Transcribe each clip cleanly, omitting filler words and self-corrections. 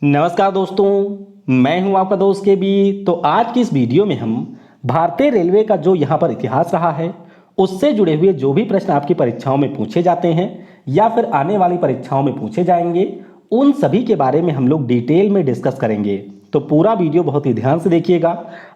नमस्कार दोस्तों, मैं हूं आपका दोस्त के बी। तो आज की इस वीडियो में हम भारतीय रेलवे का जो यहाँ पर इतिहास रहा है उससे जुड़े हुए जो भी प्रश्न आपकी परीक्षाओं में पूछे जाते हैं या फिर आने वाली परीक्षाओं में पूछे जाएंगे, उन सभी के बारे में हम लोग डिटेल में डिस्कस करेंगे। तो पूरा वीडियो बहुत ही ध्यान से देखिएगा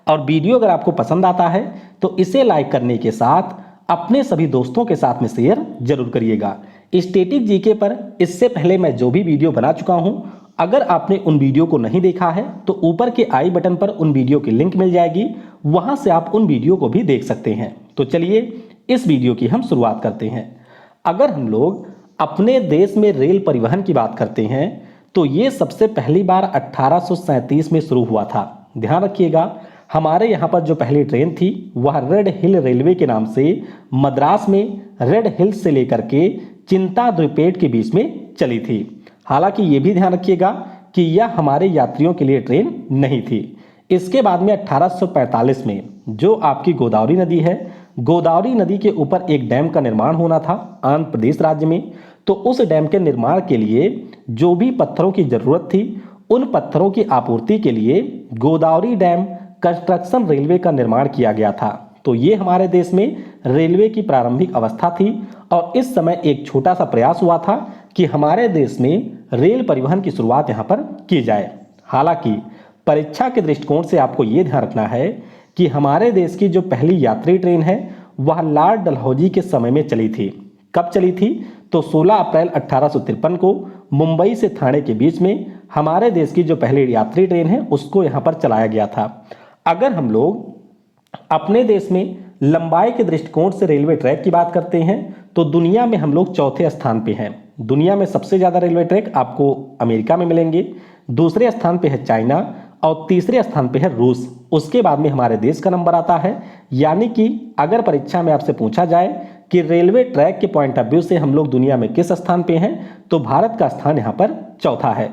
और वीडियो अगर आपको पसंद आता है तो इसे लाइक करने के साथ अपने सभी दोस्तों के साथ में शेयर जरूर करिएगा। स्टैटिक जीके पर इससे पहले मैं जो भी वीडियो बना चुका हूं, अगर आपने उन वीडियो को नहीं देखा है तो ऊपर के आई बटन पर उन वीडियो की लिंक मिल जाएगी, वहां से आप उन वीडियो को भी देख सकते हैं। तो चलिए इस वीडियो की हम शुरुआत करते हैं। अगर हम लोग अपने देश में रेल परिवहन की बात करते हैं तो ये सबसे पहली बार 1837 में शुरू हुआ था। ध्यान रखिएगा, हमारे यहाँ पर जो पहली ट्रेन थी वह रेड हिल रेलवे के नाम से मद्रास में रेड हिल्स से लेकर के चिंता द्वीपेट के बीच में चली थी। हालांकि ये भी ध्यान रखिएगा कि यह हमारे यात्रियों के लिए ट्रेन नहीं थी। इसके बाद में 1845 में जो आपकी गोदावरी नदी है, गोदावरी नदी के ऊपर एक डैम का निर्माण होना था आंध्र प्रदेश राज्य में। तो उस डैम के निर्माण के लिए जो भी पत्थरों की जरूरत थी, उन पत्थरों की आपूर्ति के लिए गोदावरी डैम कंस्ट्रक्शन रेलवे का निर्माण किया गया था। तो ये हमारे देश में रेलवे की प्रारंभिक अवस्था थी और इस समय एक छोटा सा प्रयास हुआ था कि हमारे देश में रेल परिवहन की शुरुआत यहाँ पर की जाए। हालांकि परीक्षा के दृष्टिकोण से आपको ये ध्यान रखना है कि हमारे देश की जो पहली यात्री ट्रेन है वह लॉर्ड डलहौजी के समय में चली थी। कब चली थी? तो 16 अप्रैल 1853 को मुंबई से ठाणे के बीच में हमारे देश की जो पहली यात्री ट्रेन है उसको यहाँ पर चलाया गया था। अगर हम लोग अपने देश में लंबाई के दृष्टिकोण से रेलवे ट्रैक की बात करते हैं तो दुनिया में हम लोग चौथे स्थान पे हैं। दुनिया में सबसे ज्यादा रेलवे ट्रैक आपको अमेरिका में मिलेंगे, दूसरे स्थान पे है चाइना और तीसरे स्थान पे है रूस। उसके बाद में हमारे देश का नंबर आता है। यानी कि अगर परीक्षा में आपसे पूछा जाए कि रेलवे ट्रैक के पॉइंट ऑफ व्यू से हम लोग दुनिया में किस स्थान पे हैं, तो भारत का स्थान यहाँ पर चौथा है।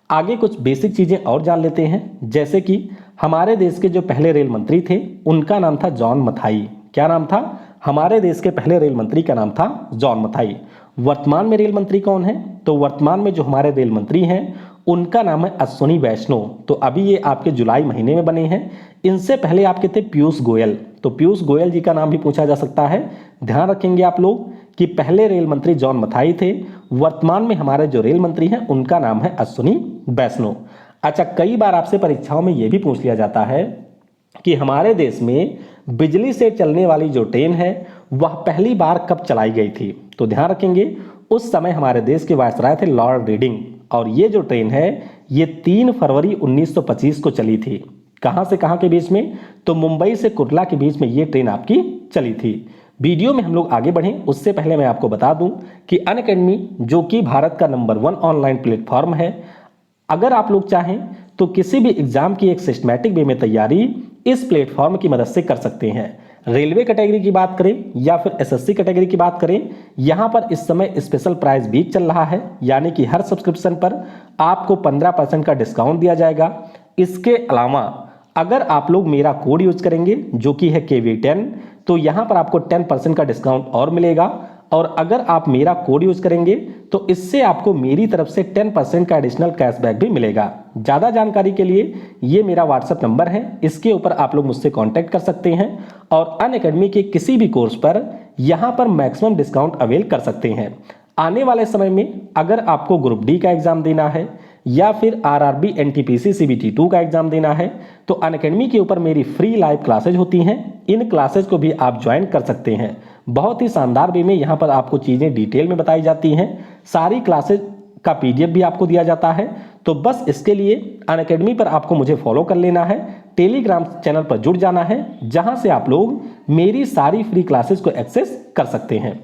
आगे कुछ बेसिक चीजें और जान लेते हैं, जैसे कि हमारे देश के जो पहले रेल मंत्री थे उनका नाम था जॉन मथाई। क्या नाम था? हमारे देश के पहले रेल मंत्री का नाम था जॉन मथाई। वर्तमान में रेल मंत्री कौन है? तो वर्तमान में जो हमारे रेल मंत्री हैं उनका नाम है अश्विनी वैष्णव। तो अभी ये आपके जुलाई महीने में बने हैं। इनसे पहले आपके थे पीयूष गोयल। तो पीयूष गोयल जी का नाम भी पूछा जा सकता है। ध्यान रखेंगे आप लोग कि पहले रेल मंत्री जॉन मथाई थे, वर्तमान में हमारे जो रेल मंत्री हैं उनका नाम है अश्विनी वैष्णव। अच्छा, कई बार आपसे परीक्षाओं में यह भी पूछ लिया जाता है कि हमारे देश में बिजली से चलने वाली जो ट्रेन है वह पहली बार कब चलाई गई थी? तो ध्यान रखेंगे उस समय हमारे देश के वायसराय थे लॉर्ड रीडिंग और ये जो ट्रेन है ये 3 फरवरी 1925 को चली थी। कहां से कहां के बीच में? तो मुंबई से कुर्ला के बीच में ये ट्रेन आपकी चली थी। वीडियो में हम लोग आगे बढ़ें उससे पहले मैं आपको बता दूं कि अनअकैडमी जो कि भारत का नंबर 1 ऑनलाइन प्लेटफॉर्म है, अगर आप लोग चाहें तो किसी भी एग्जाम की एक सिस्टमैटिक वे में तैयारी इस प्लेटफॉर्म की मदद से कर सकते हैं। रेलवे कैटेगरी की बात करें या फिर एसएससी कैटेगरी की बात करें, यहां पर इस समय स्पेशल प्राइस वीक चल रहा है, यानी कि हर सब्सक्रिप्शन पर आपको 15% का डिस्काउंट दिया जाएगा। इसके अलावा अगर आप लोग मेरा कोड यूज करेंगे जो कि है KV10, तो यहां पर आपको 10% का डिस्काउंट और मिलेगा। और अगर आप मेरा कोड यूज करेंगे तो इससे आपको मेरी तरफ से 10% का एडिशनल कैशबैक भी मिलेगा। ज्यादा जानकारी के लिए ये मेरा व्हाट्सएप नंबर है, इसके ऊपर आप लोग मुझसे कांटेक्ट कर सकते हैं और अनअकैडमी के किसी भी कोर्स पर यहां पर मैक्सिमम डिस्काउंट अवेल कर सकते हैं। आने वाले समय में अगर आपको ग्रुप डी का एग्जाम देना है या फिर RRB NTPC CBT 2 का एग्जाम देना है तो अनअकैडमी के ऊपर मेरी फ्री लाइव क्लासेज होती हैं। इन क्लासेज को भी आप ज्वाइन कर सकते हैं। बहुत ही शानदार वे में यहाँ पर आपको चीजें डिटेल में बताई जाती हैं। सारी क्लासेज का PDF भी आपको दिया जाता है। तो बस इसके लिए अनअकैडमी पर आपको मुझे फॉलो कर लेना है, टेलीग्राम चैनल पर जुड़ जाना है, जहां से आप लोग मेरी सारी फ्री क्लासेज को एक्सेस कर सकते हैं।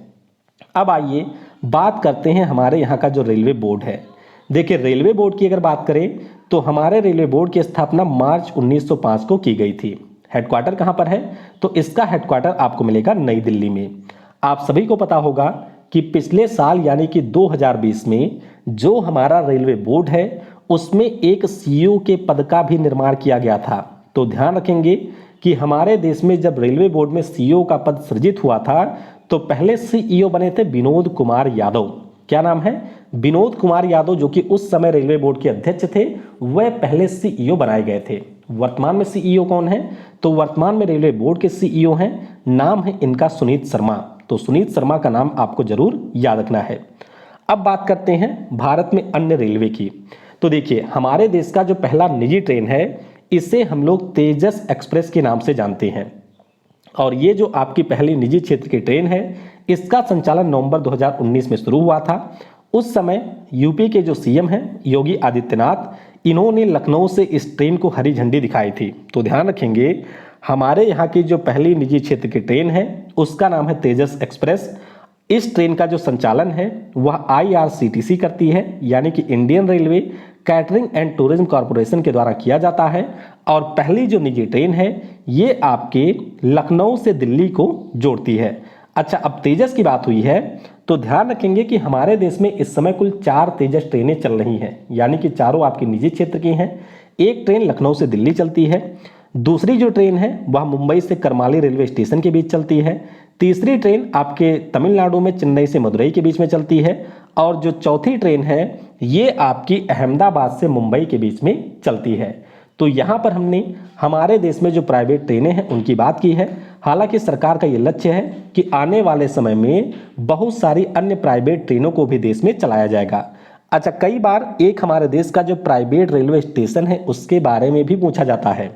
अब आइए बात करते हैं हमारे यहाँ का जो रेलवे बोर्ड है। देखिए, रेलवे बोर्ड की अगर बात करें तो हमारे रेलवे बोर्ड की स्थापना मार्च 1905 को की गई थी। हेडक्वार्टर कहां पर है? तो इसका हेडक्वार्टर आपको मिलेगा नई दिल्ली में। आप सभी को पता होगा कि पिछले साल यानी कि 2020 में जो हमारा रेलवे बोर्ड है उसमें एक CEO के पद का भी निर्माण किया गया था। तो ध्यान रखेंगे कि हमारे देश में जब रेलवे बोर्ड में CEO का पद सृजित हुआ था तो पहले CEO बने थे विनोद कुमार यादव। क्या नाम है? विनोद कुमार यादव जो कि उस समय रेलवे बोर्ड के अध्यक्ष थे, वह पहले सीईओ बनाए गए थे। वर्तमान में सीईओ कौन है? तो वर्तमान में रेलवे बोर्ड के सीईओ हैं, नाम है इनका सुनीत शर्मा। तो सुनीत शर्मा का नाम आपको जरूर याद रखना है। अब बात करते हैं भारत में अन्य रेलवे की। तो देखिए, हमारे देश का जो पहला निजी ट्रेन है, इसे हम लोग तेजस एक्सप्रेस के नाम से जानते हैं। और ये जो आपकी पहली निजी क्षेत्र की ट्रेन है, इसका संचालन नवंबर 2019 में शुरू हुआ था। उस समय यूपी के जो सीएम हैं योगी आदित्यनाथ, इन्होंने लखनऊ से इस ट्रेन को हरी झंडी दिखाई थी। तो ध्यान रखेंगे, हमारे यहाँ की जो पहली निजी क्षेत्र की ट्रेन है उसका नाम है तेजस एक्सप्रेस। इस ट्रेन का जो संचालन है वह आईआरसीटीसी करती है, यानी कि Indian railway catering and tourism corporation के द्वारा किया जाता है। और पहली जो निजी ट्रेन है ये आपके लखनऊ से दिल्ली को जोड़ती है। अच्छा, अब तेजस की बात हुई है तो ध्यान रखेंगे कि हमारे देश में इस समय कुल 4 तेजस ट्रेनें चल रही हैं, यानी कि चारों आपकी निजी क्षेत्र की हैं। एक ट्रेन लखनऊ से दिल्ली चलती है, दूसरी जो ट्रेन है वह मुंबई से करमाली रेलवे स्टेशन के बीच चलती है, तीसरी ट्रेन आपके तमिलनाडु में चेन्नई से मदुरई के बीच में चलती है, और जो चौथी ट्रेन है ये आपकी अहमदाबाद से मुंबई के बीच में चलती है। तो यहाँ पर हमने हमारे देश में जो प्राइवेट ट्रेनें हैं उनकी बात की है। हालांकि सरकार का ये लक्ष्य है कि आने वाले समय में बहुत सारी अन्य प्राइवेट ट्रेनों को भी देश में चलाया जाएगा। अच्छा, कई बार एक हमारे देश का जो प्राइवेट रेलवे स्टेशन है उसके बारे में भी पूछा जाता है।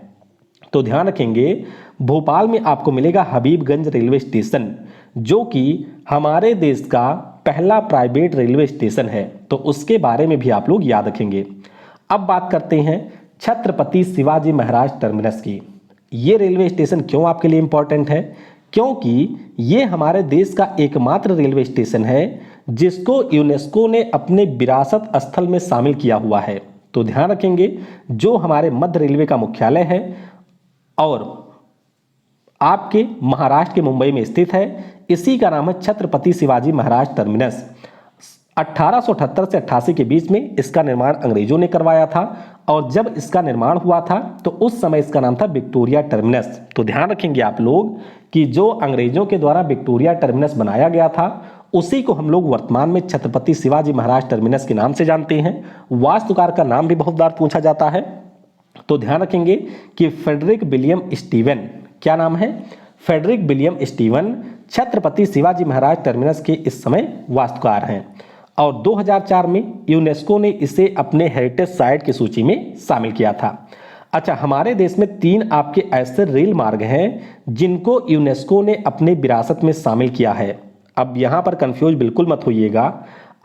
तो ध्यान रखेंगे, भोपाल में आपको मिलेगा हबीबगंज रेलवे स्टेशन, जो कि हमारे देश का पहला प्राइवेट रेलवे स्टेशन है। तो उसके बारे में भी आप लोग याद रखेंगे। अब बात करते हैं छत्रपति शिवाजी महाराज टर्मिनस की। ये रेलवे स्टेशन क्यों आपके लिए इंपॉर्टेंट है? क्योंकि ये हमारे देश का एकमात्र रेलवे स्टेशन है जिसको यूनेस्को ने अपने विरासत स्थल में शामिल किया हुआ है। तो ध्यान रखेंगे, जो हमारे मध्य रेलवे का मुख्यालय है और आपके महाराष्ट्र के मुंबई में स्थित है, इसी का नाम है छत्रपति शिवाजी महाराज टर्मिनस। 1878 से 88 के बीच में इसका निर्माण अंग्रेजों ने करवाया था, और जब इसका निर्माण हुआ था तो उस समय इसका नाम था विक्टोरिया टर्मिनस। तो ध्यान रखेंगे आप लोग कि जो अंग्रेजों के द्वारा विक्टोरिया टर्मिनस बनाया गया था उसी को हम लोग वर्तमान में छत्रपति शिवाजी महाराज टर्मिनस के नाम से जानते हैं। वास्तुकार का नाम भी बहुत बार पूछा जाता है। तो ध्यान रखेंगे कि फ्रेडरिक विलियम स्टीवन, क्या नाम है? Frederick William Steven Chhatrapati Shivaji Maharaj terminus के इस समय वास्तुकार हैं, और 2004 में यूनेस्को ने इसे अपने हेरिटेज साइट की सूची में शामिल किया था। अच्छा, हमारे देश में 3 आपके ऐसे रेल मार्ग हैं जिनको यूनेस्को ने अपने विरासत में शामिल किया है। अब यहाँ पर कंफ्यूज बिल्कुल मत होइएगा,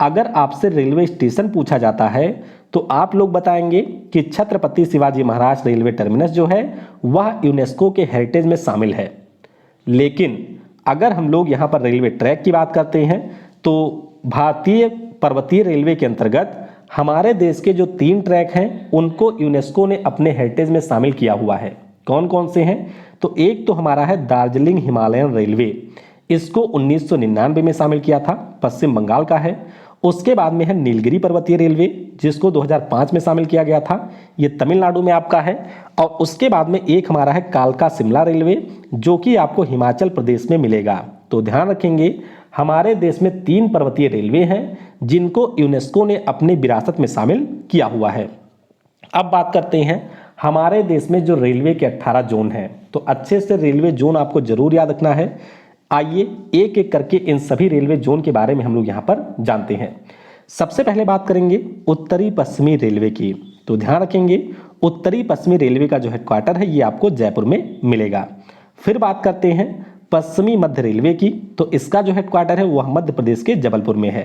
अगर आपसे रेलवे स्टेशन पूछा जाता है तो आप लोग बताएंगे कि छत्रपति शिवाजी महाराज रेलवे टर्मिनस जो है वह यूनेस्को के हेरिटेज में शामिल है। लेकिन अगर हम लोग यहाँ पर रेलवे ट्रैक की बात करते हैं तो भारतीय पर्वतीय रेलवे के अंतर्गत हमारे देश के जो 3 ट्रैक हैं उनको यूनेस्को ने अपने हेरिटेज में शामिल किया हुआ है। कौन कौन से हैं? तो एक तो हमारा है दार्जिलिंग हिमालयन रेलवे, इसको 1999 में शामिल किया था, पश्चिम बंगाल का है। उसके बाद में है नीलगिरी पर्वतीय रेलवे, जिसको 2005 में शामिल किया गया था, ये तमिलनाडु में आपका है। और उसके बाद में एक हमारा है कालका शिमला रेलवे, जो कि आपको हिमाचल प्रदेश में मिलेगा। तो ध्यान रखेंगे, हमारे देश में 3 पर्वतीय रेलवे हैं जिनको यूनेस्को ने अपनी विरासत में शामिल किया हुआ है। अब बात करते हैं हमारे देश में जो रेलवे के 18 जोन हैं, तो अच्छे से रेलवे जोन आपको जरूर याद रखना है। आइए एक एक करके इन सभी रेलवे जोन के बारे में हम लोग यहाँ पर जानते हैं। सबसे पहले बात करेंगे उत्तरी पश्चिमी रेलवे की। तो ध्यान रखेंगे, उत्तरी पश्चिमी रेलवे का जो हेडक्वार्टर है ये आपको जयपुर में मिलेगा। फिर बात करते हैं पश्चिमी मध्य रेलवे की, तो इसका जो हेडक्वार्टर है वह मध्य प्रदेश के जबलपुर में है।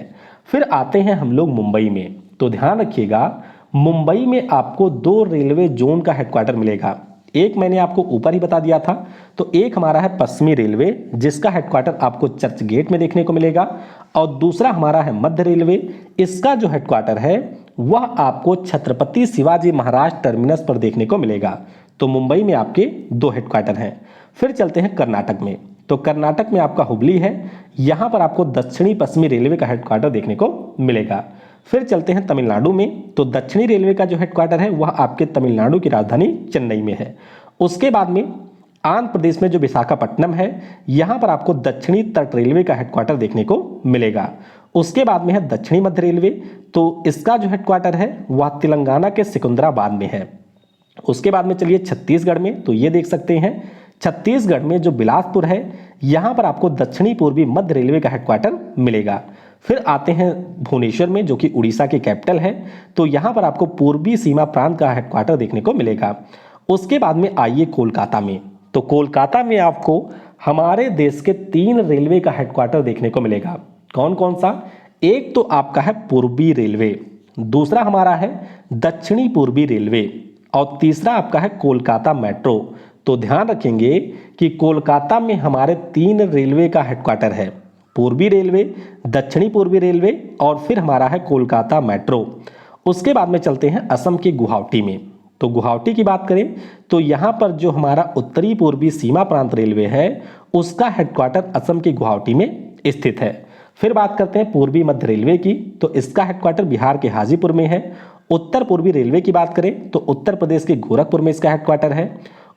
फिर आते हैं हम लोग मुंबई में। तो ध्यान रखिएगा, मुंबई में आपको 2 रेलवे जोन का हेडक्वार्टर मिलेगा। एक मैंने आपको ऊपर ही बता दिया था, तो एक हमारा है पश्चिमी रेलवे जिसका हेडक्वार्टर आपको चर्च गेट में देखने को मिलेगा, और दूसरा हमारा है मध्य रेलवे, इसका जो हेडक्वार्टर है वह आपको छत्रपति शिवाजी महाराज टर्मिनस पर देखने को मिलेगा। तो मुंबई में आपके 2 हेडक्वार्टर हैं। फिर चलते हैं कर्नाटक में। तो कर्नाटक में आपका हुबली है, यहाँ पर आपको दक्षिणी पश्चिमी रेलवे का हेडक्वार्टर देखने को मिलेगा। फिर चलते हैं तमिलनाडु में। तो दक्षिणी रेलवे का जो हेडक्वार्टर है वह आपके तमिलनाडु की राजधानी चेन्नई में है। उसके बाद में आंध्र प्रदेश में जो विशाखापट्टनम है, यहाँ पर आपको दक्षिणी तट रेलवे का हेडक्वार्टर देखने को मिलेगा। उसके बाद में है दक्षिणी मध्य रेलवे, तो इसका जो हेडक्वार्टर है वह तेलंगाना के सिकंदराबाद में है। उसके बाद में चलिए छत्तीसगढ़ में, तो ये देख सकते हैं छत्तीसगढ़ में जो बिलासपुर है यहाँ पर आपको दक्षिणी पूर्वी मध्य रेलवे का हेडक्वार्टर मिलेगा। फिर आते हैं भुवनेश्वर में जो कि उड़ीसा की कैपिटल है, तो यहाँ पर आपको पूर्वी सीमा प्रांत का हेडक्वार्टर देखने को मिलेगा। उसके बाद में आइए कोलकाता में, तो कोलकाता में आपको हमारे देश के 3 रेलवे का हेडक्वार्टर देखने को मिलेगा। कौन कौन सा? एक तो आपका है पूर्वी रेलवे, दूसरा हमारा है दक्षिणी पूर्वी रेलवे और तीसरा आपका है कोलकाता मेट्रो। तो ध्यान रखेंगे कि कोलकाता में हमारे 3 रेलवे का हेडक्वार्टर है, पूर्वी रेलवे, दक्षिणी पूर्वी रेलवे और फिर हमारा है कोलकाता मेट्रो। उसके बाद में चलते हैं असम के गुवाहाटी में, तो गुवाहाटी की बात करें तो यहाँ पर जो हमारा उत्तरी पूर्वी सीमा प्रांत रेलवे है उसका हेडक्वार्टर असम के गुवाहाटी में स्थित है। फिर बात करते हैं पूर्वी मध्य रेलवे की, तो इसका हेडक्वार्टर बिहार के हाजीपुर में है। उत्तर पूर्वी रेलवे की बात करें तो उत्तर प्रदेश के गोरखपुर में इसका हेडक्वार्टर है।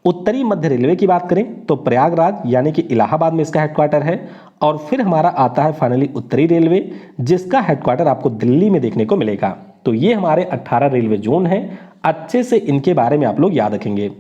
उत्तरी मध्य रेलवे की बात करें तो प्रयागराज यानी कि इलाहाबाद में इसका हेडक्वार्टर है। और फिर हमारा आता है फाइनली उत्तरी रेलवे, जिसका हेडक्वार्टर आपको दिल्ली में देखने को मिलेगा। तो ये हमारे 18 रेलवे जोन हैं, अच्छे से इनके बारे में आप लोग याद रखेंगे।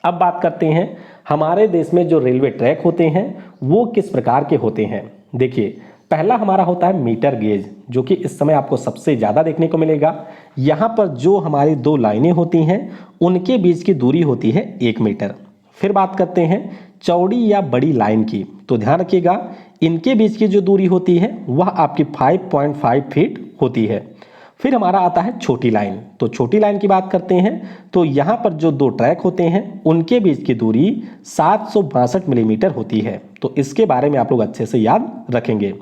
अब बात करते हैं हमारे देश में जो रेलवे ट्रैक होते हैं वो किस प्रकार के होते हैं। देखिए, पहला हमारा होता है मीटर गेज, जो कि इस समय आपको सबसे ज़्यादा देखने को मिलेगा। यहाँ पर जो हमारी 2 लाइनें होती हैं उनके बीच की दूरी होती है 1 मीटर। फिर बात करते हैं चौड़ी या बड़ी लाइन की, तो ध्यान रखिएगा इनके बीच की जो दूरी होती है वह आपकी 5.5 फीट होती है। फिर हमारा आता है छोटी लाइन, तो छोटी लाइन की बात करते हैं तो यहाँ पर जो 2 ट्रैक होते हैं उनके बीच की दूरी 762 मिलीमीटर होती है। तो इसके बारे में आप लोग अच्छे से याद रखेंगे।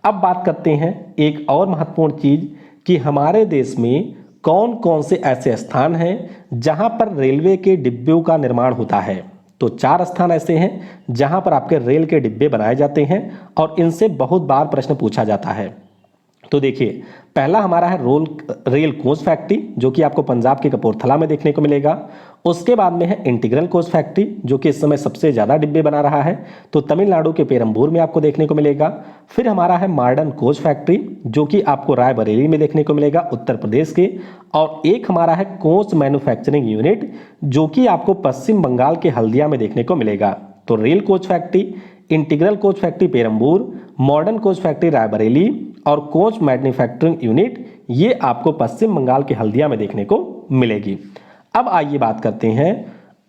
अब बात करते हैं एक और महत्वपूर्ण चीज कि हमारे देश में कौन कौन से ऐसे स्थान हैं जहां पर रेलवे के डिब्बों का निर्माण होता है। तो 4 स्थान ऐसे हैं जहां पर आपके रेल के डिब्बे बनाए जाते हैं और इनसे बहुत बार प्रश्न पूछा जाता है। तो देखिए, पहला हमारा है रेल कोच फैक्ट्री, जो कि आपको पंजाब के कपूरथला में देखने को मिलेगा। उसके बाद में है इंटीग्रल कोच फैक्ट्री, जो कि इस समय सबसे ज़्यादा डिब्बे बना रहा है, तो तमिलनाडु के पेरम्बूर में आपको देखने को मिलेगा। फिर हमारा है मॉडर्न कोच फैक्ट्री, जो कि आपको रायबरेली में देखने को मिलेगा उत्तर प्रदेश के। और एक हमारा है कोच मैन्युफैक्चरिंग यूनिट, जो कि आपको पश्चिम बंगाल के हल्दिया में देखने को मिलेगा। तो rail coach factory, integral coach factory Perambur, modern coach factory Raebareli और कोच मैन्युफैक्चरिंग यूनिट ये आपको पश्चिम बंगाल के हल्दिया में देखने को मिलेगी। अब आइए बात करते हैं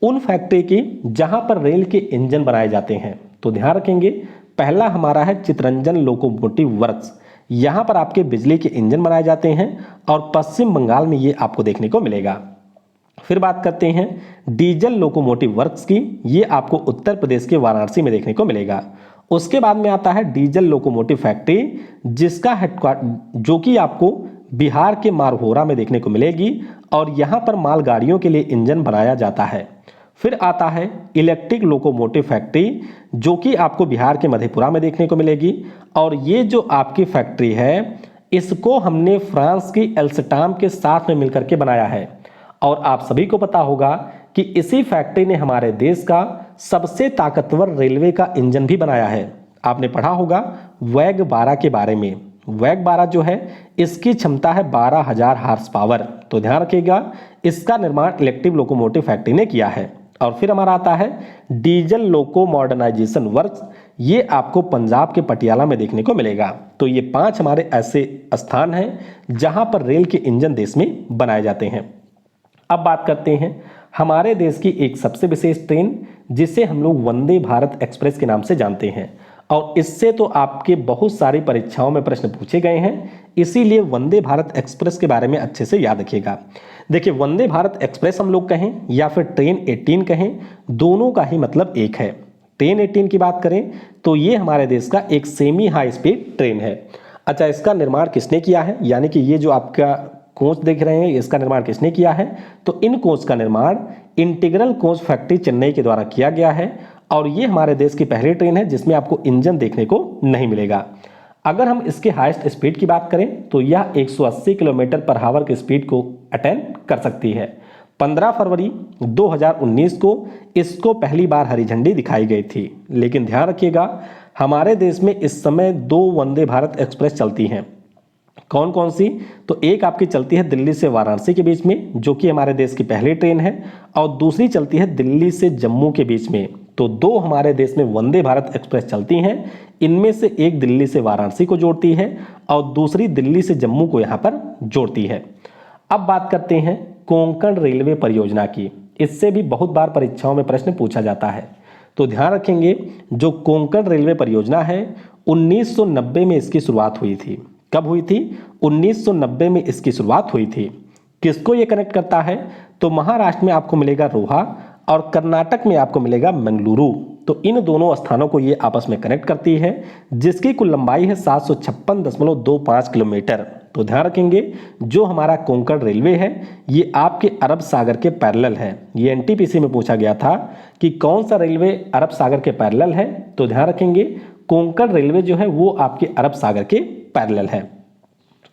उन फैक्ट्री की जहां पर रेल के इंजन बनाए जाते हैं। तो ध्यान रखेंगे, पहला हमारा है चितरंजन लोकोमोटिव वर्क्स, यहां पर आपके बिजली के इंजन बनाए जाते हैं और पश्चिम बंगाल में ये आपको देखने को मिलेगा। फिर बात करते हैं डीजल लोकोमोटिव वर्क्स की, ये आपको उत्तर प्रदेश के वाराणसी में देखने को मिलेगा। उसके बाद में आता है डीजल लोकोमोटिव फैक्ट्री, जिसका हेडक्वार्टर जो कि आपको बिहार के मारहोरा में देखने को मिलेगी और यहाँ पर मालगाड़ियों के लिए इंजन बनाया जाता है। फिर आता है इलेक्ट्रिक लोकोमोटिव फैक्ट्री, जो कि आपको बिहार के मधेपुरा में देखने को मिलेगी। और ये जो आपकी फैक्ट्री है इसको हमने फ्रांस की एल्स्टाम के साथ में मिलकर के बनाया है। और आप सभी को पता होगा कि इसी फैक्ट्री ने हमारे देश का सबसे ताकतवर रेलवे का इंजन भी बनाया है। आपने पढ़ा होगा वैग 12 के बारे में। वैग 12 जो है इसकी क्षमता है 12,000 हार्स पावर। तो ध्यान रखिएगा, इसका निर्माण इलेक्ट्रिक लोकोमोटिव फैक्ट्री ने किया है। और फिर हमारा आता है डीजल लोको मॉडर्नाइजेशन वर्क्स, ये आपको पंजाब के पटियाला में देखने को मिलेगा। तो ये 5 हमारे ऐसे स्थान हैं जहां पर रेल के इंजन देश में बनाए जाते हैं। अब बात करते हैं हमारे देश की एक सबसे विशेष ट्रेन, जिसे हम लोग वंदे भारत एक्सप्रेस के नाम से जानते हैं। और इससे तो आपके बहुत सारी परीक्षाओं में प्रश्न पूछे गए हैं, इसीलिए वंदे भारत एक्सप्रेस के बारे में अच्छे से याद रखिएगा। देखिए, वंदे भारत एक्सप्रेस हम लोग कहें या फिर ट्रेन 18 कहें, दोनों का ही मतलब एक है। ट्रेन 18 की बात करें तो ये हमारे देश का एक सेमी हाई स्पीड ट्रेन है। अच्छा, इसका निर्माण किसने किया है, यानी कि ये जो आपका कोच देख रहे हैं इसका निर्माण किसने किया है? तो इन कोच का निर्माण इंटीग्रल कोच फैक्ट्री चेन्नई के द्वारा किया गया है। और ये हमारे देश की पहली ट्रेन है जिसमें आपको इंजन देखने को नहीं मिलेगा। अगर हम इसके हाईएस्ट स्पीड की बात करें तो यह 180 किलोमीटर पर आवर की स्पीड को अटेन कर सकती है। 15 फरवरी 2019 को इसको पहली बार हरी झंडी दिखाई गई थी। लेकिन ध्यान रखिएगा, हमारे देश में इस समय 2 वंदे भारत एक्सप्रेस चलती हैं। कौन कौन सी? तो एक आपकी चलती है दिल्ली से वाराणसी के बीच में, जो कि हमारे देश की पहली ट्रेन है, और दूसरी चलती है दिल्ली से जम्मू के बीच में। तो 2 हमारे देश में वंदे भारत एक्सप्रेस चलती हैं। इनमें से एक दिल्ली से वाराणसी को जोड़ती है और दूसरी दिल्ली से जम्मू को यहाँ पर जोड़ती है। अब बात करते हैं कोंकण रेलवे परियोजना की। इससे भी बहुत बार परीक्षाओं में प्रश्न पूछा जाता है, तो ध्यान रखेंगे जो कोंकण रेलवे परियोजना है 1990 में इसकी शुरुआत हुई थी। कब हुई थी? 1990 में इसकी शुरुआत हुई थी। किसको ये कनेक्ट करता है? तो महाराष्ट्र में आपको मिलेगा रोहा और कर्नाटक में आपको मिलेगा मंगलुरु। तो इन दोनों स्थानों को ये आपस में कनेक्ट करती है, जिसकी कुल लंबाई है 756.25 किलोमीटर। तो ध्यान रखेंगे जो हमारा कोंकण रेलवे है ये आपके अरब सागर के पैरेलल है। ये एनटीपीसी में पूछा गया था कि कौन सा रेलवे अरब सागर के पैरेलल है, तो ध्यान रखेंगे कोंकण रेलवे जो है वो आपके अरब सागर के पैरेलल है।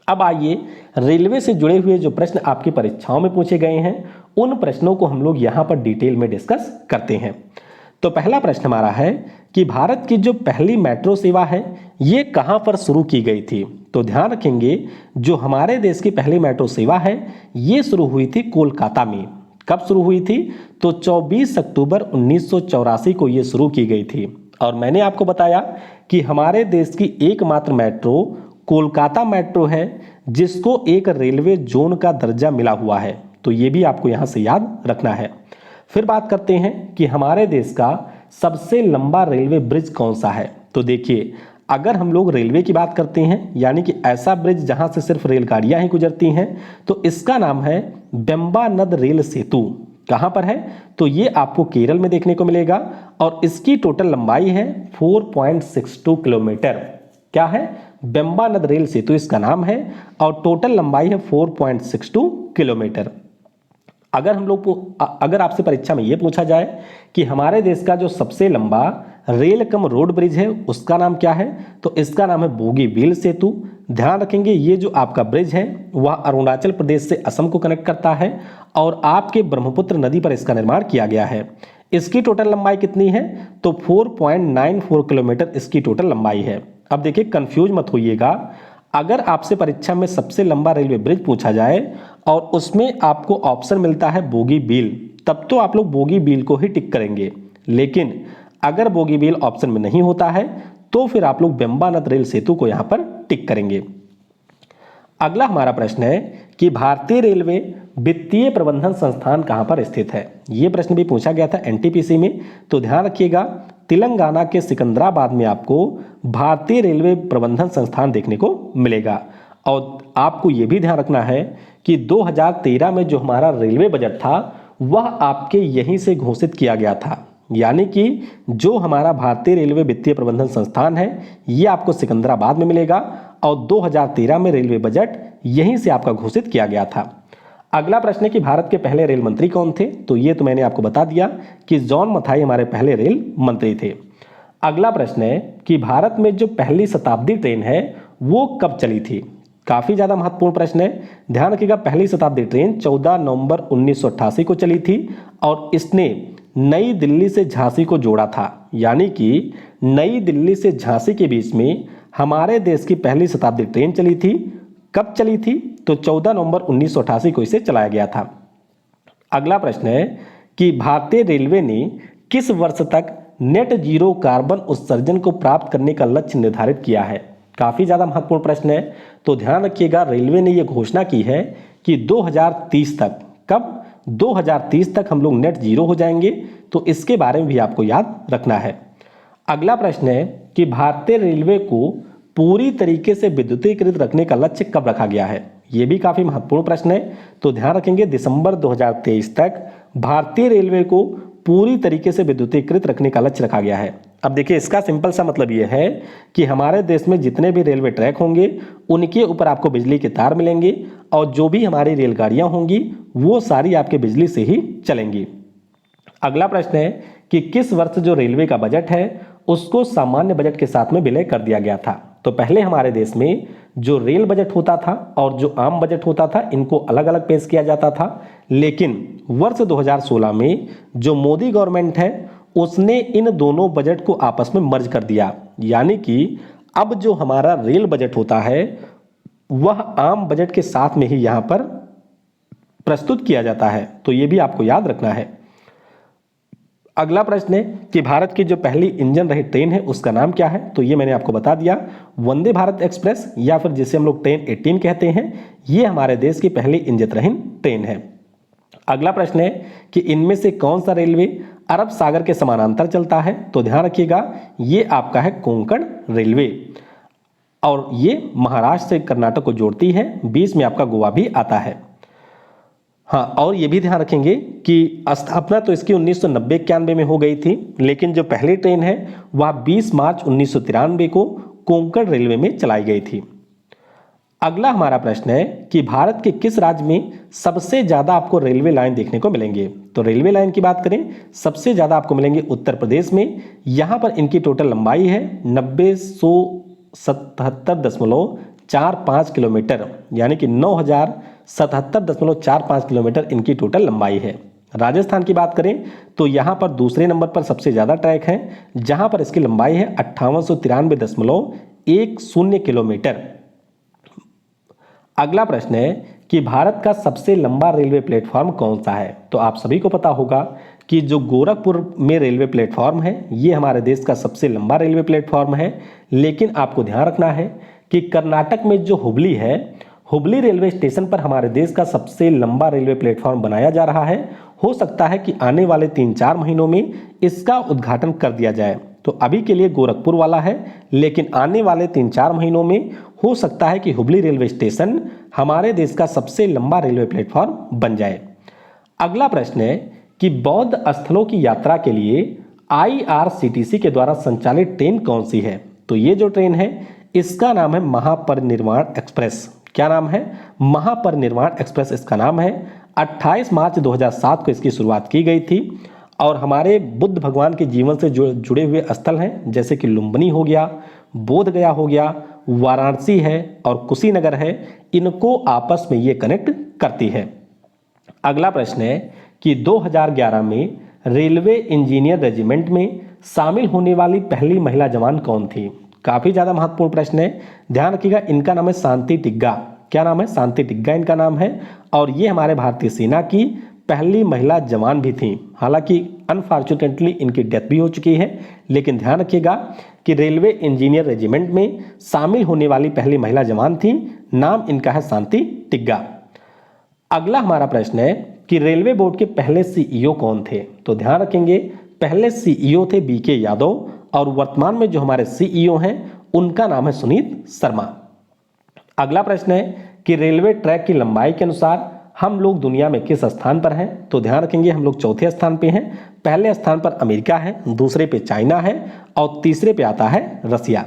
अब आइए रेलवे से जुड़े हुए जो प्रश्न आपकी परीक्षाओं में पूछे गए हैं उन प्रश्नों को हम लोग यहाँ पर डिटेल में डिस्कस करते हैं। तो पहला प्रश्न हमारा है कि भारत की जो पहली मेट्रो सेवा है ये कहाँ पर शुरू की गई थी? तो ध्यान रखेंगे जो हमारे देश की पहली मेट्रो सेवा है ये शुरू हुई थी कोलकाता में। कब शुरू हुई थी? तो 24 अक्टूबर 1984 को ये शुरू की गई थी। और मैंने आपको बताया कि हमारे देश की एकमात्र मेट्रो कोलकाता मेट्रो है जिसको एक रेलवे जोन का दर्जा मिला हुआ है। तो ये भी आपको यहाँ से याद रखना है। फिर बात करते हैं कि हमारे देश का सबसे लंबा रेलवे ब्रिज कौन सा है। तो देखिए अगर हम लोग रेलवे की बात करते हैं यानी कि ऐसा ब्रिज जहां से सिर्फ रेलगाड़ियां ही गुजरती हैं, तो इसका नाम है वेम्बानद रेल सेतु। कहां पर है? तो ये आपको केरल में देखने को मिलेगा और इसकी टोटल लंबाई है 4.62 किलोमीटर। क्या है? वेम्बानद रेल सेतु इसका नाम है और टोटल लंबाई है 4.62 किलोमीटर। अगर आपसे परीक्षा में यह पूछा जाए कि हमारे देश का जो सबसे लंबा रेल कम रोड ब्रिज है उसका नाम क्या है, तो इसका नाम है बोगीबील सेतु। ध्यान रखेंगे ये जो आपका ब्रिज है वह अरुणाचल प्रदेश से असम को कनेक्ट करता है और आपके ब्रह्मपुत्र नदी पर इसका निर्माण किया गया है। इसकी टोटल लंबाई कितनी है? तो 4.94 किलोमीटर इसकी टोटल लंबाई है। अब देखिए कंफ्यूज मत होइएगा, अगर आपसे परीक्षा में सबसे लंबा रेलवे ब्रिज पूछा जाए और उसमें आपको ऑप्शन मिलता है बोगीबील, तब तो आप लोग बोगीबील को ही टिक करेंगे। लेकिन अगर बोगीबील ऑप्शन में नहीं होता है तो फिर आप लोग वेम्बानद रेल सेतु को यहां पर टिक करेंगे। अगला हमारा प्रश्न है कि भारतीय रेलवे वित्तीय प्रबंधन संस्थान कहां पर स्थित है। यह प्रश्न भी पूछा गया था एनटीपीसी में। तो ध्यान रखिएगा तेलंगाना के सिकंदराबाद में आपको भारतीय रेलवे प्रबंधन संस्थान देखने को मिलेगा। और आपको यह भी ध्यान रखना है कि 2013 में जो हमारा रेलवे बजट था वह आपके यहीं से घोषित किया गया था। यानी कि जो हमारा भारतीय रेलवे वित्तीय प्रबंधन संस्थान है ये आपको सिकंदराबाद में मिलेगा और 2013 में रेलवे बजट यहीं से आपका घोषित किया गया था। अगला प्रश्न है कि भारत के पहले रेल मंत्री कौन थे। तो ये तो मैंने आपको बता दिया कि जॉन मथाई हमारे पहले रेल मंत्री थे। अगला प्रश्न है कि भारत में जो पहली शताब्दी ट्रेन है वो कब चली थी। काफी ज्यादा महत्वपूर्ण प्रश्न है, ध्यान रखिएगा। पहली शताब्दी ट्रेन 14 नवंबर 1988 को चली थी और इसने नई दिल्ली से झांसी को जोड़ा था। यानी कि नई दिल्ली से झांसी के बीच में हमारे देश की पहली शताब्दी ट्रेन चली थी। कब चली थी? तो 14 नवंबर 1988 को इसे चलाया गया था। अगला प्रश्न है कि भारतीय रेलवे ने किस वर्ष तक नेट जीरो कार्बन उत्सर्जन को प्राप्त करने का लक्ष्य निर्धारित किया है। काफी ज्यादा महत्वपूर्ण प्रश्न है। तो ध्यान रखिएगा रेलवे ने यह घोषणा की है कि 2030 तक, कब? 2030 तक हम लोग नेट जीरो हो जाएंगे। तो इसके बारे में भी आपको याद रखना है। अगला प्रश्न है कि भारतीय रेलवे को पूरी तरीके से विद्युतीकृत रखने का लक्ष्य कब रखा गया है। यह भी काफी महत्वपूर्ण प्रश्न है। तो ध्यान रखेंगे दिसंबर 2023 तक भारतीय रेलवे को पूरी तरीके से विद्युतीकृत रखने का लक्ष्य रखा गया है। अब देखिए इसका सिंपल सा मतलब यह है कि हमारे देश में जितने भी रेलवे ट्रैक होंगे उनके ऊपर आपको बिजली के तार मिलेंगे और जो भी हमारी रेलगाड़ियां होंगी वो सारी आपके बिजली से ही चलेंगी। अगला प्रश्न है कि किस वर्ष जो रेलवे का बजट है उसको सामान्य बजट के साथ में विलय कर दिया गया था। तो पहले हमारे देश में जो रेल बजट होता था और जो आम बजट होता था इनको अलग अलग पेश किया जाता था। लेकिन वर्ष 2016 में जो मोदी गवर्नमेंट है उसने इन दोनों बजट को आपस में मर्ज कर दिया। यानी कि अब जो हमारा रेल बजट होता है वह आम बजट के साथ में ही यहाँ पर प्रस्तुत किया जाता है, तो ये भी आपको याद रखना है। अगला प्रश्न है कि भारत की जो पहली इंजन रहित ट्रेन है उसका नाम क्या है, तो ये मैंने आपको बता दिया, वंदे भारत एक्सप्रेस या फिर जिसे हम लोग ट्रेन 18 कहते हैं, ये हमारे देश की पहली इंजन रहित ट्रेन है। अगला प्रश्न है कि इनमें से कौन सा रेलवे अरब सागर के समानांतर चलता है, तो ध्यान रखिएगा ये आपका है कोंकण रेलवे, और ये महाराष्ट्र से कर्नाटक को जोड़ती है, बीच में आपका गोवा भी आता है। हाँ, और ये भी ध्यान रखेंगे कि स्थापना तो इसकी 1990-91 में हो गई थी, लेकिन जो पहली ट्रेन है वह 20 मार्च 1993 को कोंकण रेलवे में चलाई गई थी। अगला हमारा प्रश्न है कि भारत के किस राज्य में सबसे ज़्यादा आपको रेलवे लाइन देखने को मिलेंगे, तो रेलवे लाइन की बात करें सबसे ज़्यादा आपको मिलेंगे उत्तर प्रदेश में। यहाँ पर इनकी टोटल लंबाई है 9,177.45 किलोमीटर, यानी कि 9,077.45 किलोमीटर इनकी टोटल लंबाई है। राजस्थान की बात करें तो यहाँ पर दूसरे नंबर पर सबसे ज़्यादा ट्रैक हैं, जहाँ पर इसकी लंबाई है 5893.10 किलोमीटर। अगला प्रश्न है कि भारत का सबसे लंबा रेलवे प्लेटफॉर्म कौन सा है, तो आप सभी को पता होगा कि जो गोरखपुर में रेलवे प्लेटफॉर्म है ये हमारे देश का सबसे लंबा रेलवे प्लेटफॉर्म है। लेकिन आपको ध्यान रखना है कि कर्नाटक में जो हुबली है, हुबली रेलवे स्टेशन पर हमारे देश का सबसे लंबा रेलवे प्लेटफॉर्म बनाया जा रहा है। हो सकता है कि आने वाले 3-4 महीनों में इसका उद्घाटन कर दिया जाए, तो अभी के लिए गोरखपुर वाला है, लेकिन आने वाले 3-4 महीनों में हो सकता है कि हुबली रेलवे स्टेशन हमारे देश का सबसे लंबा रेलवे प्लेटफॉर्म बन जाए। अगला प्रश्न है कि बौद्ध स्थलों की यात्रा के लिए IRCTC के द्वारा संचालित ट्रेन कौन सी है, तो ये जो ट्रेन है इसका नाम है महापरिनिर्वाण एक्सप्रेस। क्या नाम है? महापरिनिर्वाण एक्सप्रेस इसका नाम है। 28 मार्च 2007 को इसकी शुरुआत की गई थी, और हमारे बुद्ध भगवान के जीवन से जुड़े हुए स्थल हैं, जैसे कि लुम्बिनी हो गया, बोध गया हो गया, वाराणसी है और कुशीनगर है, इनको आपस में ये कनेक्ट करती है। अगला प्रश्न है कि 2011 में रेलवे इंजीनियर रेजिमेंट में शामिल होने वाली पहली महिला जवान कौन थी? काफ़ी ज़्यादा महत्वपूर्ण प्रश्न है, ध्यान रखिएगा। इनका नाम है शांति टिग्गा। क्या नाम है? शांति टिग्गा इनका नाम है, और ये हमारे भारतीय सेना की पहली महिला जवान भी थी। हालांकि अनफॉर्चुनेटली इनकी डेथ भी हो चुकी है, लेकिन ध्यान रखिएगा कि रेलवे इंजीनियर रेजिमेंट में शामिल होने वाली पहली महिला जवान थी। नाम इनका है शांति टिग्गा। अगला हमारा प्रश्न है कि रेलवे बोर्ड के पहले CEO कौन थे? तो ध्यान रखेंगे पहले CEO थे BK यादव, और वर्तमान में जो हमारे CEO हैं उनका नाम है सुनीत शर्मा। अगला प्रश्न है कि रेलवे ट्रैक की लंबाई के अनुसार हम लोग दुनिया में किस स्थान पर हैं? तो ध्यान रखेंगे हम लोग चौथे स्थान पे हैं। पहले स्थान पर अमेरिका है, दूसरे पे चाइना है, और तीसरे पे आता है रसिया।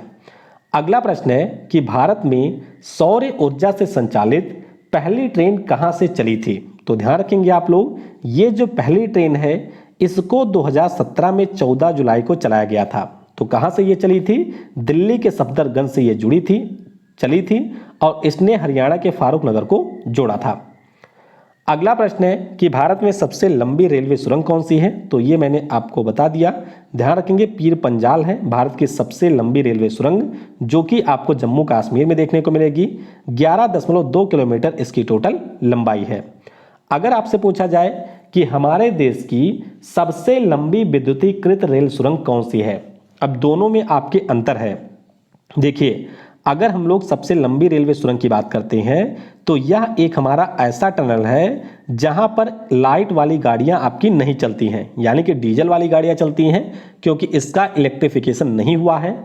अगला प्रश्न है कि भारत में सौर ऊर्जा से संचालित पहली ट्रेन कहाँ से चली थी? तो ध्यान रखेंगे आप लोग, ये जो पहली ट्रेन है इसको 2017 में 14 जुलाई को चलाया गया था। तो कहाँ से ये चली थी? दिल्ली के सफदरगंज से ये चली थी, और इसने हरियाणा के फारूक नगर को जोड़ा था। अगला प्रश्न है कि भारत में सबसे लंबी रेलवे सुरंग कौन सी है? तो ये मैंने आपको बता दिया। ध्यान रखेंगे पीर पंजाल है भारत की सबसे लंबी रेलवे सुरंग, जो कि आपको जम्मू कश्मीर में देखने को मिलेगी। 11.2 किलोमीटर इसकी टोटल लंबाई है। अगर आपसे पूछा जाए कि हमारे देश की सबसे लंबी विद्युतीकृत रेल सुरंग कौन सी है, अब दोनों में आपके अंतर है। देखिए, अगर हम लोग सबसे लंबी रेलवे सुरंग की बात करते हैं तो यह एक हमारा ऐसा टनल है जहां पर लाइट वाली गाड़ियां आपकी नहीं चलती हैं, यानी कि डीजल वाली गाड़ियां चलती हैं, क्योंकि इसका इलेक्ट्रिफिकेशन नहीं हुआ है।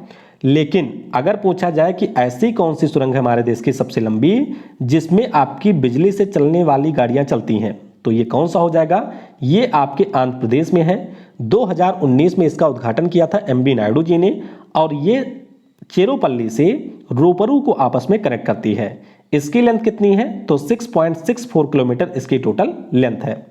लेकिन अगर पूछा जाए कि ऐसी कौन सी सुरंग है हमारे देश की सबसे लंबी जिसमें आपकी बिजली से चलने वाली गाड़ियां चलती हैं, तो ये कौन सा हो जाएगा? ये आपके आंध्र प्रदेश में है। 2019 में इसका उद्घाटन किया था MB नायडू जी ने, और ये चेरोपल्ली से रोपरू को आपस में कनेक्ट करती है। इसकी लेंथ कितनी है? तो 6.64 किलोमीटर इसकी टोटल लेंथ है।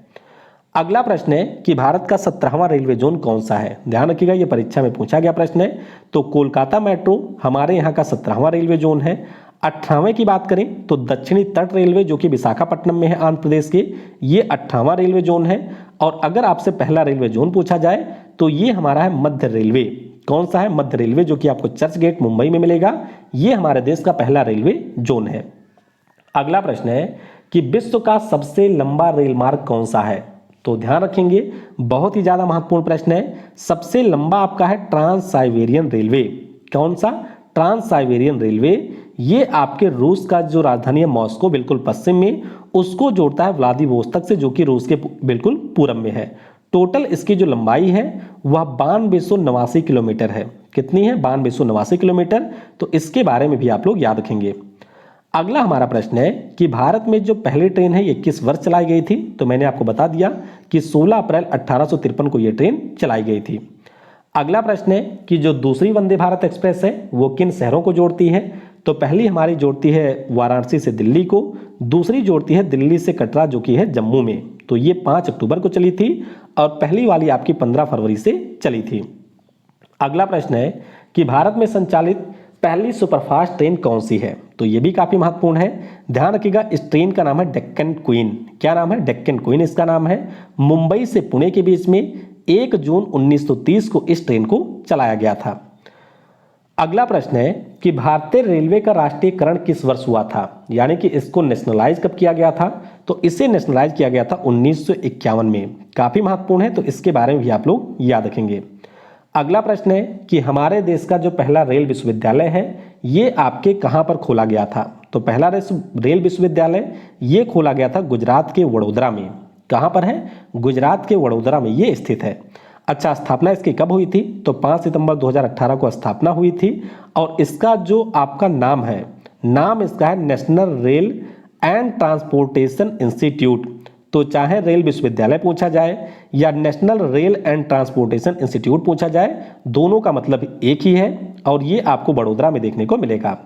अगला प्रश्न है कि भारत का 17वां रेलवे जोन कौन सा है? ध्यान रखिएगा ये परीक्षा में पूछा गया प्रश्न है। तो कोलकाता मेट्रो हमारे यहाँ का 17वां रेलवे जोन है। 18वें की बात करें तो दक्षिणी तट रेलवे, जो कि विशाखापट्टनम में है आंध्र प्रदेश के, ये 18वां रेलवे जोन है। और अगर आपसे पहला रेलवे जोन पूछा जाए तो ये हमारा है मध्य रेलवे। कौन सा है? मध्य रेलवे, जो कि आपको चर्च गेट मुंबई में मिलेगा। ये हमारे देश का पहला रेलवे जोन है। अगला प्रश्न है कि विश्व का सबसे लंबा रेल मार्ग कौन सा है? तो ध्यान रखेंगे, बहुत ही ज्यादा महत्वपूर्ण प्रश्न है। सबसे लंबा आपका है ट्रांस साइबेरियन रेलवे। कौन सा? Trans Siberian railway. ये आपके रूस का जो राजधानी है मॉस्को बिल्कुल पश्चिम में, उसको जोड़ता है व्लादिवोस्तोक से, जो कि रूस के बिल्कुल पूरब में है। टोटल इसकी जो लंबाई है वह 9289 किलोमीटर है। कितनी है? 9289 किलोमीटर। तो इसके बारे में भी आप लोग याद रखेंगे। अगला हमारा प्रश्न है कि भारत में जो पहली ट्रेन है ये किस वर्ष चलाई गई थी? तो मैंने आपको बता दिया कि 16 अप्रैल 1853 को ये ट्रेन चलाई गई थी। अगला प्रश्न है कि जो दूसरी वंदे भारत एक्सप्रेस है वो किन शहरों को जोड़ती है? तो पहली हमारी जोड़ती है वाराणसी से दिल्ली को, दूसरी जोड़ती है दिल्ली से कटरा, जो कि है जम्मू में। तो ये 5 अक्टूबर को चली थी और पहली वाली आपकी 15 फरवरी से चली थी। अगला प्रश्न है कि भारत में संचालित पहली सुपरफास्ट ट्रेन कौन सी है? तो ये भी काफी महत्वपूर्ण है। ध्यान रखिएगा, इस ट्रेन का नाम है डेक्कन क्वीन। क्या नाम है? डेक्कन क्वीन इसका नाम है। मुंबई से पुणे के बीच में 1 जून 1930 को इस ट्रेन को चलाया गया था। अगला प्रश्न है कि भारतीय रेलवे का राष्ट्रीयकरण किस वर्ष हुआ था? यानी कि इसको नेशनलाइज कब किया गया था? तो इसे नेशनलाइज किया गया था 1951 में। काफी महत्वपूर्ण है, तो इसके बारे में भी आप लोग याद रखेंगे। अगला प्रश्न है कि हमारे देश का जो पहला रेल विश्वविद्यालय है ये आपके कहां पर खोला गया था? तो पहला रेल विश्वविद्यालय ये खोला गया था गुजरात के वडोदरा में। कहां पर है? गुजरात के वडोदरा में ये स्थित है। अच्छा, स्थापना इसकी कब हुई थी? तो 5 सितंबर 2018 को स्थापना हुई थी। और इसका जो आपका नाम है, नाम इसका है national rail and transportation institute. तो चाहे रेल विश्वविद्यालय पूछा जाए या national rail and transportation institute पूछा जाए, दोनों का मतलब एक ही है और ये आपको बड़ोदरा में देखने को मिलेगा।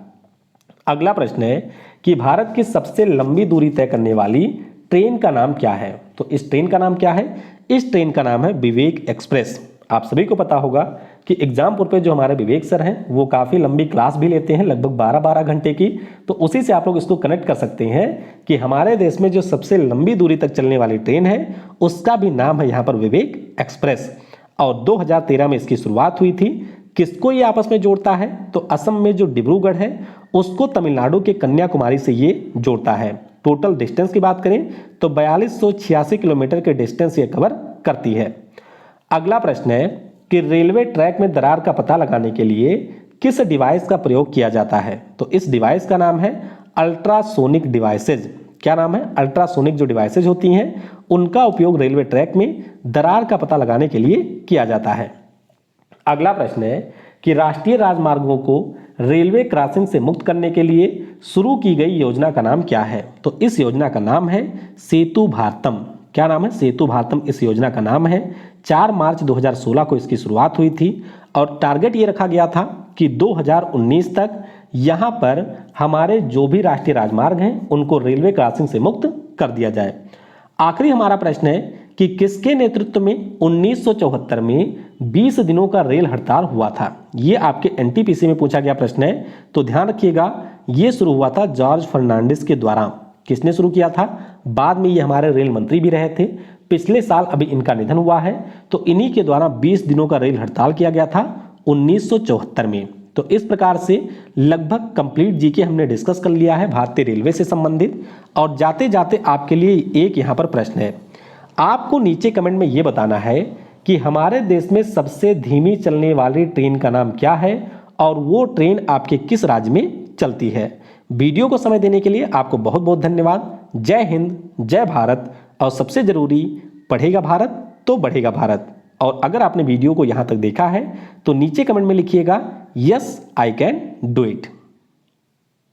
अगला प्रश्न है कि भारत की सबसे लंबी दूरी तय करने वाली ट्रेन का नाम क्या है? तो इस ट्रेन का नाम क्या है? इस ट्रेन का नाम है विवेक एक्सप्रेस। आप सभी को पता होगा कि एग्जाम पे जो हमारे विवेक सर हैं वो काफ़ी लंबी क्लास भी लेते हैं, लगभग 12-12 घंटे की। तो उसी से आप लोग इसको कनेक्ट कर सकते हैं कि हमारे देश में जो सबसे लंबी दूरी तक चलने वाली ट्रेन है उसका भी नाम है यहाँ पर विवेक एक्सप्रेस। और 2013 में इसकी शुरुआत हुई थी। किसको ये आपस में जोड़ता है? तो असम में जो डिब्रूगढ़ है उसको तमिलनाडु के कन्याकुमारी से ये जोड़ता है। टोटल डिस्टेंस की बात करें तो 4286 किलोमीटर के डिस्टेंस ये कवर करती है। अगला प्रश्न है कि रेलवे ट्रैक में दरार का पता लगाने के लिए किस डिवाइस का प्रयोग किया जाता है? तो इस डिवाइस का नाम है अल्ट्रासोनिक डिवाइसेज। क्या नाम है? अल्ट्रासोनिक जो डिवाइसेज होती हैं उनका उपयोग रेलवे ट्रैक में दरार का पता लगाने के लिए किया जाता है। अगला प्रश्न है कि राष्ट्रीय राजमार्गों को रेलवे क्रॉसिंग से मुक्त करने के लिए शुरू की गई योजना का नाम क्या है? तो इस योजना का नाम है सेतु भारतम। क्या नाम है? सेतु भारतम इस योजना का नाम है। 4 मार्च 2016 को इसकी शुरुआत हुई थी और टारगेट ये रखा गया था कि 2019 तक यहाँ पर हमारे जो भी राष्ट्रीय राजमार्ग हैं उनको रेलवे क्रॉसिंग से मुक्त कर दिया जाए। आखिरी हमारा प्रश्न है कि किसके नेतृत्व में 1974 में 20 दिनों का रेल हड़ताल हुआ था? ये आपके एनटीपीसी में पूछा गया प्रश्न है। तो ध्यान रखिएगा, ये शुरू हुआ था जॉर्ज फर्नांडिस के द्वारा। किसने शुरू किया था? बाद में ये हमारे रेल मंत्री भी रहे थे। पिछले साल अभी इनका निधन हुआ है। तो इन्हीं के द्वारा 20 दिनों का रेल हड़ताल किया गया था 1974 में। तो इस प्रकार से लगभग कंप्लीट जीके हमने डिस्कस कर लिया है भारतीय रेलवे से संबंधित। और जाते जाते आपके लिए एक यहाँ पर प्रश्न है, आपको नीचे कमेंट में ये बताना है कि हमारे देश में सबसे धीमी चलने वाली ट्रेन का नाम क्या है और वो ट्रेन आपके किस राज्य में चलती है। वीडियो को समय देने के लिए आपको बहुत बहुत धन्यवाद। जय हिंद, जय भारत। और सबसे जरूरी, पढ़ेगा भारत तो बढ़ेगा भारत। और अगर आपने वीडियो को यहाँ तक देखा है तो नीचे कमेंट में लिखिएगा yes I can do it.